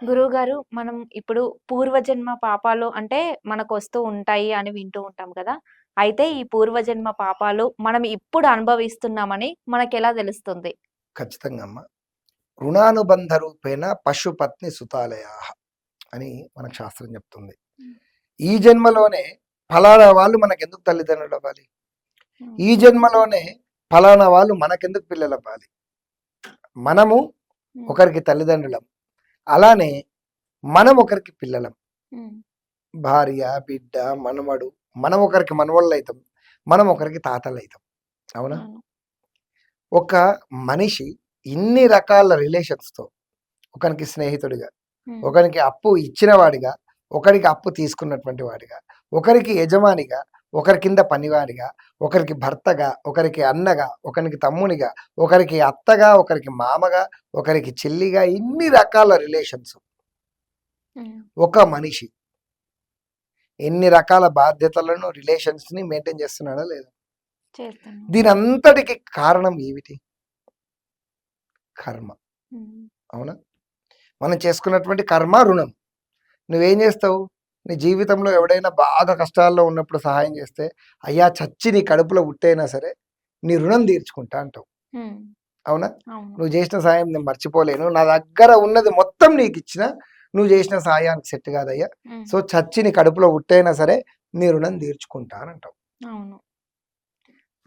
గురువుగారు, మనం ఇప్పుడు పూర్వజన్మ పాపాలు అంటే మనకొస్తూ ఉంటాయి అని వింటూ ఉంటాం కదా! అయితే ఈ పూర్వజన్మ పాపాలు మనం ఇప్పుడు అనుభవిస్తున్నామని మనకెలా తెలుస్తుంది? ఖచ్చితంగా అమ్మ. రుణానుబంధ రూపేణ పశుపత్ని సుతాలయాః అని మనకు శాస్త్రం చెప్తుంది. హ్మ్. ఈ జన్మలోనే ఫలానా వాళ్ళు మనకెందుకు తల్లిదండ్రులవ్వాలి? హ్మ్. ఈ జన్మలోనే ఫలానా వాళ్ళు మనకెందుకు పిల్లలవ్వాలి? మనము హ్మ్. ఒకరికి తల్లిదండ్రులం. అలానే మనం ఒకరికి పిల్లలం. హ్మ్. భార్య, బిడ్డ, మనవడు. మనం ఒకరికి మనవళ్ళైతాం. మనం ఒకరికి తాతలైతాం. అవునా? అవును. ఒక మనిషి ఇన్ని రకాల రిలేషన్స్‌తో ఒకనికి స్నేహితుడిగా, హ్మ్. ఒకనికి అప్పు ఇచ్చిన వాడిగా, ఒకరికి అప్పు తీసుకున్నటువంటి వాడిగా, ఒకరికి యజమానిగా, ఒకరి కింద పనివాడిగా, ఒకరికి భర్తగా, ఒకరికి అన్నగా, ఒకరికి తమ్మునిగా, ఒకరికి అత్తగా, ఒకరికి మామగా, ఒకరికి చెల్లిగా ఇన్ని రకాల రిలేషన్స్. హ్మ్. ఒక మనిషి ఎన్ని రకాల బాధ్యతలను, రిలేషన్స్‌ని మెయింటైన్ చేస్తున్నాడా లేదా? చేస్తున్నాం. దీనంతటికి కారణం ఏమిటి? కర్మ. హ్మ్. అవునా? మనం చేసుకున్నటువంటి కర్మ, రుణం. నువ్వేం చేస్తావు? నీ జీవితంలో ఎవడైనా బాగా కష్టాల్లో ఉన్నప్పుడు సహాయం చేస్తే, అయ్యా చచ్చి నీ కడుపులో పుట్టైనా సరే, నీ రుణం తీర్చుకుంటా అంటావు. హ్మ్. అవునా? అవును. నువ్వు చేసిన సాయం నేను మర్చిపోలేను. నా దగ్గర ఉన్నది మొత్తం నీకిచ్చినా, నువ్వు చేసిన సాయానికి సెట్ కాదయ్యా. హ్మ్. సో, చచ్చి నీ కడుపులో పుట్టైనా సరే, నీ రుణం తీర్చుకుంటా అని అంటావు. అవును.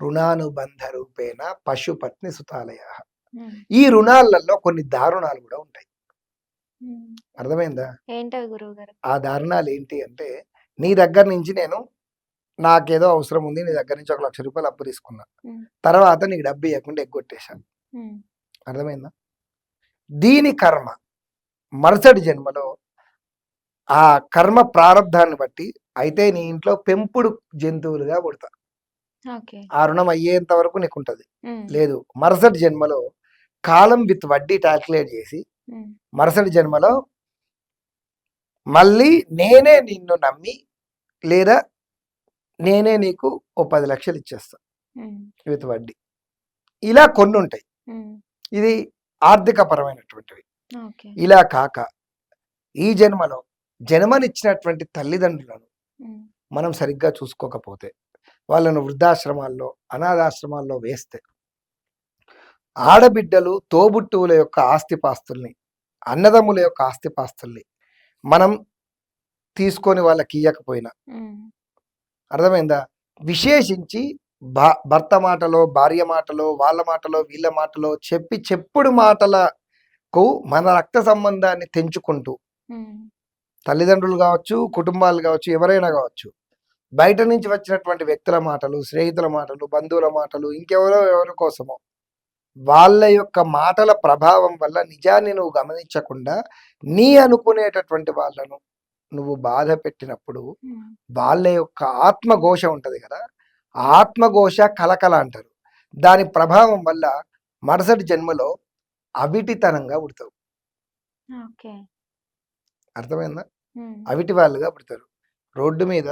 రుణానుబంధ రూపేణ పశుపత్ని సుతాలయాః. హ్మ్. ఈ రుణాలలో కొన్ని దారుణాలు కూడా ఉంటాయి. హ్మ్. అర్థమైందా? ఏంటవి గురువుగారు? ఆ దారుణాలు ఏంటి అంటే, నీ దగ్గర నుంచి నాకేదో అవసరం ఉంది. నీ దగ్గర నుంచి ఒక ₹1,00,000 అప్పు తీసుకున్నా. హ్మ్. తర్వాత నీకు డబ్బు ఇయ్యకుండా ఎగ్గొట్టేశాను. హ్మ్. అర్థమైందా? దీని కర్మ మరుసటి జన్మలో ఆ కర్మ ప్రారబ్ధాన్ని బట్టి అయితే నీ ఇంట్లో పెంపుడు జంతువులుగా పుడతా. ఓకే. ఆ రుణం అయ్యేంత వరకు నీకుంటది. హ్మ్. లేదు మరుసటి జన్మలో కాలం విత్ వడ్డీ కాలిక్యులేట్ చేసి హ్మ్. మరుసటి జన్మలో మళ్ళీ నేనే నిన్ను నమ్మి లేదా నేనే నీకు ఓ 10,00,000 ఇచ్చేస్తా హ్మ్. విత్ వడ్డీ. ఇలా కొన్నుంటాయి. హ్మ్. ఇది ఆర్థిక పరమైనటువంటివి. ఓకే. ఇలా కాక ఈ జన్మలో జన్మనిచ్చినటువంటి తల్లిదండ్రులను హ్మ్. మనం సరిగ్గా చూసుకోకపోతే, వాళ్ళను వృద్ధాశ్రమాల్లో, అనాథాశ్రమాల్లో వేస్తే, ఆడబిడ్డలు, తోబుట్టువుల యొక్క ఆస్తిపాస్తుల్ని, అన్నదమ్ముల యొక్క ఆస్తిపాస్తుల్ని మనం తీసుకొని వాళ్ళకియ్యకపోయినా హ్మ్. అర్థమైందా? విశేషించి భర్త మాటలో, భార్య మాటలో, వాళ్ళ మాటలో, వీళ్ళ మాటలో చెప్పుడు మాటలకు మన రక్త సంబంధాన్ని తెంచుకుంటూ హ్మ్. తల్లిదండ్రులు కావచ్చు, కుటుంబాలు కావచ్చు, ఎవరైనా కావచ్చు. బయట నుంచి వచ్చినటువంటి వ్యక్తుల మాటలు, స్నేహితుల మాటలు, బంధువుల మాటలు, ఇంకెవరో ఎవరి కోసమో వాళ్ళ యొక్క మాటల ప్రభావం వల్ల నిజాన్ని నువ్వు గమనించకుండా నీ అనుకునేటటువంటి వాళ్ళను నువ్వు బాధ పెట్టినప్పుడు హ్మ్. వాళ్ళ యొక్క ఆత్మఘోష ఉంటది కదా! ఆ ఆత్మఘోష కలకల అంటారు. దాని ప్రభావం వల్ల మరుసటి జన్మలో అవిటితనంగా పుడతావు. ఓకే. అర్థమైందా? హ్మ్. అవిటి వాళ్ళుగా పుడతారు. రోడ్డు మీద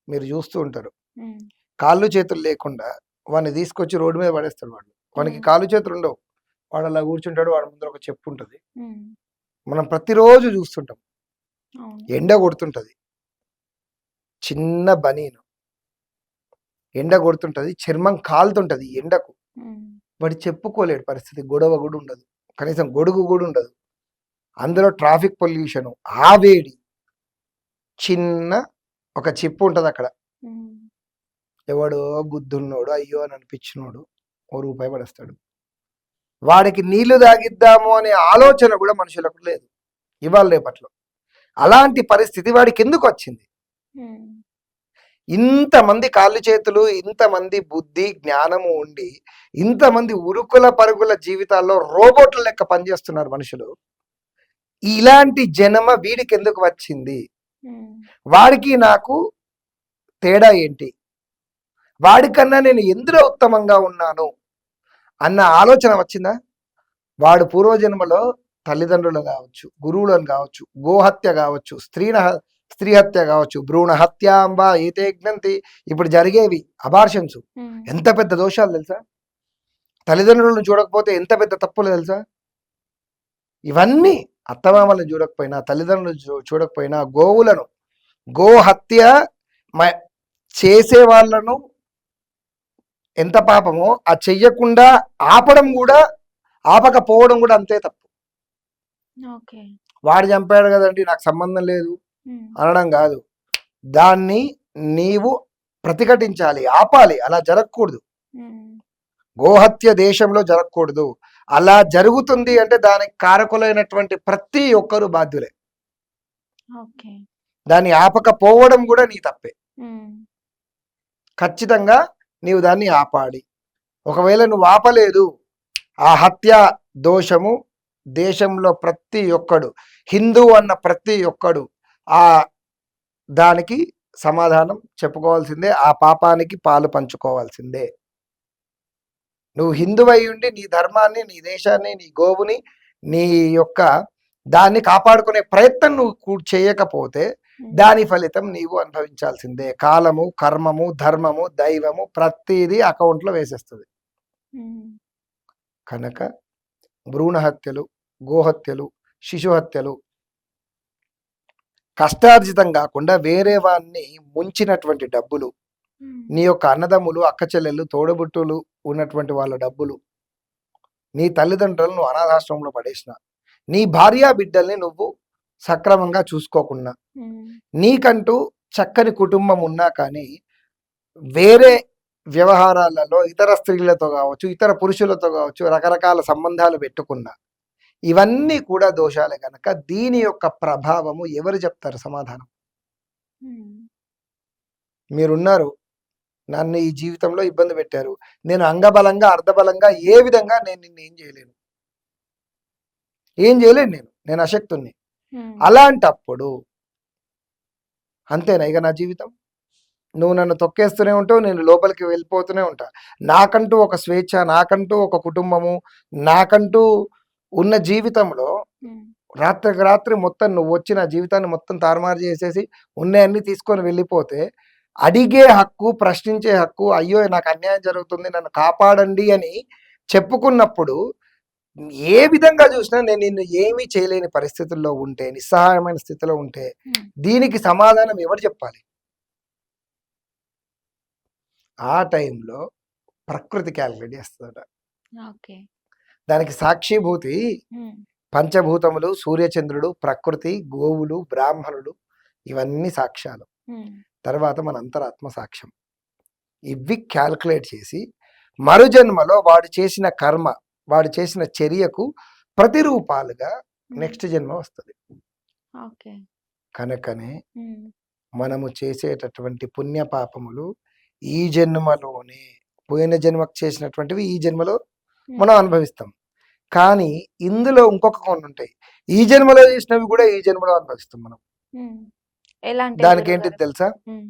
మీరు చూస్తూ ఉంటారు. హ్మ్. కాళ్ళు చేతులు లేకుండా వాడిని తీసుకొచ్చి రోడ్డు మీద పడేస్తాడు వాడు. వానికి హ్మ్. కాళ్ళు చేతులు ఉండవు. వాడు అలా కూర్చుంటాడు. వాడి ముందర ఒక చెప్పు ఉంటది. హ్మ్. మనం ప్రతిరోజు చూస్తుంటాం. అవును. ఎండ కొడుతుంటది. చిన్న బనీను. ఎండ కొడుతుంటది. చర్మం కాలుతుంటది ఎండకు. హ్మ్. వాడు చెప్పుకోలేడు పరిస్థితి. గొడవ గూడా ఉండదు. కనీసం గొడుగు గూడా ఉండదు. అందులో ట్రాఫిక్ పొల్యూషను, ఆ వేడి, చిన్న ఒక చిప్పు ఉంటదక్కడ. హ్మ్. ఎవడో బుద్ధున్నోడు, అయ్యో అని అనిపించినోడు ఓ రూపాయి పడేస్తాడు. వాడికి నీళ్లు తాగిద్దాము అనే ఆలోచన కూడా మనుషులకు లేదు ఇవాళ రేపట్లో. అలాంటి పరిస్థితి వాడికి ఎందుకు వచ్చింది? హ్మ్. ఇంతమంది కాళ్ళు చేతులు, ఇంతమంది బుద్ధి, జ్ఞానము ఉండి, ఇంతమంది ఉరుకుల పరుగుల జీవితాల్లో రోబోట్ల లెక్క పనిచేస్తున్నారు మనుషులు. ఇలాంటి జన్మ వీడికి ఎందుకు వచ్చింది? హ్మ్. వాడికి నాకు తేడా ఏంటి? వాడికన్నా నేను ఎందులో ఉత్తమంగా ఉన్నాను అన్న ఆలోచన వచ్చిందా? వాడు పూర్వజన్మలో తల్లిదండ్రులు కావచ్చు, గురువులను కావచ్చు, గోహత్య కావచ్చు, స్త్రీ హత్య కావచ్చు, భ్రూణ హత్యాంబ ఏతే జ్ఞంతి ఇప్పుడు జరిగేవి అబార్షన్స్ హ్మ్. ఎంత పెద్ద దోషాలు తెలుసా? తల్లిదండ్రులను చూడకపోతే ఎంత పెద్ద తప్పులు తెలుసా? ఇవన్నీ అత్తమామలను చూడకపోయినా, తల్లిదండ్రులు చూడకపోయినా, గోవులను గోహత్య మ- చేసే వాళ్ళను ఎంత పాపమో, ఆ చెయ్యకుండా ఆపడం కూడా, ఆపకపోవడం కూడా అంతే తప్పు. ఓకే. వాడు చంపాడు కదండి నాకు సంబంధం లేదు హ్మ్. అనడం కాదు. దాన్ని నీవు ప్రతిఘటించాలి, ఆపాలి. అలా జరగకూడదు. హ్మ్. గోహత్య దేశంలో జరగకూడదు. అలా జరుగుతుంది అంటే దానికి కారకులైనటువంటి ప్రతి ఒక్కరు బాధ్యులే. ఓకే. దాన్ని ఆపకపోవడం కూడా నీ తప్పే. హ్మ్. ఖచ్చితంగా నీవు దాన్ని ఆపాలి. ఒకవేళ నువ్వు ఆపలేదు, ఆ హత్య దోషము దేశంలో ప్రతి ఒక్కడు, హిందూ అన్న ప్రతి ఒక్కడు ఆ దానికి సమాధానం చెప్పుకోవాల్సిందే, ఆ పాపానికి పాలు పంచుకోవాల్సిందే. నువ్వు హిందువై ఉండి నీ ధర్మాన్ని, నీ దేశాన్ని, నీ గోవుని, నీ యొక్క దాన్ని కాపాడుకునే ప్రయత్నం నువ్వు చేయకపోతే హ్మ్. దాని ఫలితం నీవు అనుభవించాల్సిందే. కాలము, కర్మము, ధర్మము, దైవము ప్రతిదీ అకౌంట్లో వేసేస్తుంది. హ్మ్. కనుక భ్రూణ హత్యలు, గోహత్యలు, శిశు హత్యలు కష్టార్జితం కాకుండా వేరే వారిని ముంచినటువంటి డబ్బులు, హ్మ్. నీ యొక్క అన్నదమ్ములు, అక్క చెల్లెళ్ళు, తోడబుట్టులు ఉన్నటువంటి వాళ్ళ డబ్బులు, నీ తల్లిదండ్రులను నువ్వు అనాథాశ్రమంలో పడేసిన, నీ భార్యా బిడ్డల్ని నువ్వు సక్రమంగా చూసుకోకుండా, హ్మ్. నీకంటూ చక్కని కుటుంబం ఉన్నా కానీ వేరే వ్యవహారాలలో ఇతర స్త్రీలతో కావచ్చు, ఇతర పురుషులతో కావచ్చు, రకరకాల సంబంధాలు పెట్టుకున్నా, ఇవన్నీ కూడా దోషాలే. కనుక దీని యొక్క ప్రభావము ఎవరు చెప్తారు సమాధానం? హ్మ్. మీరున్నారు, నన్ను ఈ జీవితంలో ఇబ్బంది పెట్టారు, నేను అంగబలంగా అర్ధబలంగా ఏ విధంగా నేను నిన్ను ఏం చేయలేను, నేను అశక్తుణ్ణి. హ్మ్. అలాంటప్పుడు అంతేనా ఇక నా జీవితం? నువ్వు నన్ను తొక్కేస్తూనే ఉంటావు, నేను లోపలికి వెళ్ళిపోతూనే ఉంటా. నాకంటూ ఒక స్వేచ్ఛ, నాకంటూ ఒక కుటుంబము, నాకంటూ ఉన్న జీవితంలో హ్మ్. రాత్రికి రాత్రి మొత్తం నువ్వు వచ్చి నా జీవితాన్ని మొత్తం తారుమారు చేసేసి ఉన్నాయన్నీ తీసుకొని వెళ్ళిపోతే అడిగే హక్కు, ప్రశ్నించే హక్కు, అయ్యో నాకు అన్యాయం జరుగుతుంది నన్ను కాపాడండి అని చెప్పుకున్నప్పుడు ఏ విధంగా చూసినా నేను నిన్ను ఏమీ చేయలేని పరిస్థితుల్లో ఉంటే, నిస్సహాయమైన స్థితిలో ఉంటే హ్మ్. దీనికి సమాధానం ఎవరు చెప్పాలి? ఆ టైంలో ప్రకృతి క్యాల్కులేట్ చేస్తుందట. ఓకే. దానికి సాక్షిభూతి హ్మ్. పంచభూతములు, సూర్యచంద్రుడు, ప్రకృతి, గోవులు, బ్రాహ్మణులు, ఇవన్నీ సాక్ష్యాలు. హ్మ్. తర్వాత మన అంతరాత్మ సాక్ష్యం. ఇవి క్యాల్కులేట్ చేసి మరుజన్మలో వాడు చేసిన కర్మ, వాడు చేసిన చర్యకు ప్రతిరూపాలుగా హ్మ్. నెక్స్ట్ జన్మ వస్తుంది. ఓకే. కనుకనే హ్మ్. మనము చేసేటటువంటి పుణ్య పాపములు ఈ జన్మలోనే, పోయిన జన్మకు చేసినటువంటివి ఈ జన్మలో మనం హ్మ్. అనుభవిస్తాం. కానీ ఇందులో ఇంకొక కొన్ని ఉంటాయి. ఈ జన్మలో చేసినవి కూడా ఈ జన్మలో అనుభవిస్తాం మనం. హ్మ్. ఎలాంటివి దానికి ఏంటిది గురువుగారు? తెలుసా? హ్మ్.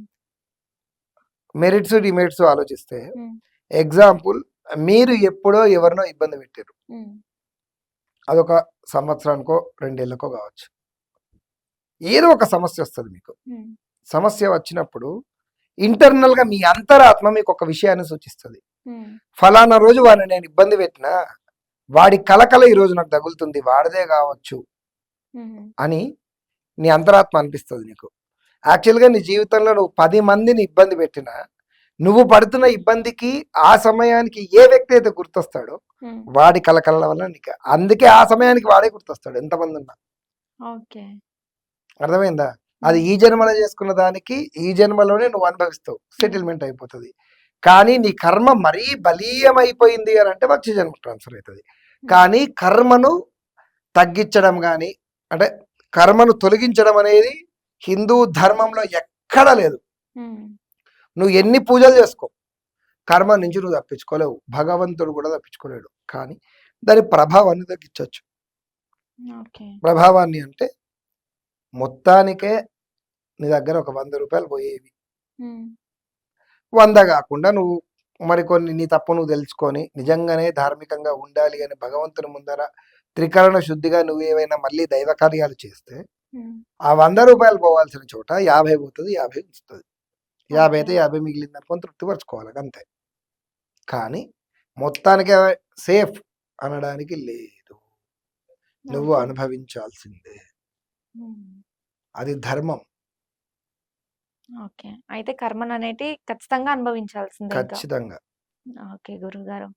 మెరిట్స్, డిమెరిట్స్ ఆలోచిస్తే హ్మ్. ఎగ్జాంపుల్, మీరు ఎప్పుడో ఎవరినో ఇబ్బంది పెట్టారు. హ్మ్. అదొక సంవత్సరానికో, 2 ఏళ్ళకో కావచ్చు. ఏదో ఒక సమస్య వస్తుంది మీకు. హ్మ్. సమస్య వచ్చినప్పుడు ఇంటర్నల్‌గా మీ అంతరాత్మ మీకు ఒక విషయాన్ని సూచిస్తది. హ్మ్. ఫలానా రోజు వాడిని నేను ఇబ్బంది పెట్టినా, వాడి కలకల ఈరోజు నాకు తగులుతుంది, వాడిదే కావచ్చు హుహు. అని నీ అంతరాత్మ అనిపిస్తది నీకు. యాక్చువల్‌గా నీ జీవితంలో నువ్వు 10 మందిని ఇబ్బంది పెట్టినా, నువ్వు పడుతున్న ఇబ్బందికి ఆ సమయానికి ఏ వ్యక్తి అయితే గుర్తొస్తాడో హ్మ్. వాడి కలకల వల్ల నీకు, అందుకే ఆ సమయానికి వాడే గుర్తొస్తాడు ఎంతమంది ఉన్నా. ఓకే. అర్థమైందా? అది హ్మ్. ఈ జన్మలో చేసుకున్న దానికి ఈ జన్మలోనే నువ్వు అనుభవిస్తావు, హ్మ్. సెటిల్మెంట్ అయిపోతుంది. కానీ నీ కర్మ మరీ బలీయం అయిపోయింది అని అంటే వచ్చే జన్మకు ట్రాన్స్ఫర్ అవుతుంది. హ్మ్. కానీ కర్మను తగ్గించడం కానీ, అంటే కర్మను తొలగించడం అనేది హిందూ ధర్మంలో ఎక్కడా లేదు. హ్మ్. నువ్వు ఎన్ని పూజలు చేసుకో, కర్మ నుంచి నువ్వు తప్పించుకోలేవు. భగవంతుడు కూడా తప్పించుకోలేడు. కానీ దాని ప్రభావాన్ని తగ్గించవచ్చు. ఓకే. ప్రభావాన్ని అంటే మొత్తానికే నీ దగ్గర ఒక 100 రూపాయలు పోయేవి, హ్మ్. 100 కాకుండా నువ్వు మరికొన్ని నీ తప్పు నువ్వు తెలుసుకొని నిజంగానే ధార్మికంగా ఉండాలి అని భగవంతుని ముందర త్రికరణ శుద్ధిగా నువ్వు ఏవైనా మళ్ళీ దైవ కార్యాలు చేస్తే హ్మ్. ఆ 100 రూపాయలు పోవాల్సిన చోట 50 పోతుంది, 50 వస్తుంది. 50 ఓకే. అయితే 50 మిగిలింది అనుకొని తృప్తిపరచుకోవాలి అంతే. కానీ మొత్తానికి సేఫ్ అనడానికి లేదు. నువ్వు ఓకే. అనుభవించాల్సిందే. హ్మ్. అది ధర్మం. ఓకే. అయితే కర్మననేటి ఖచ్చితంగా అనుభవించాల్సిందే ఇంకా. ఖచ్చితంగా. ఓకే గురువుగారు.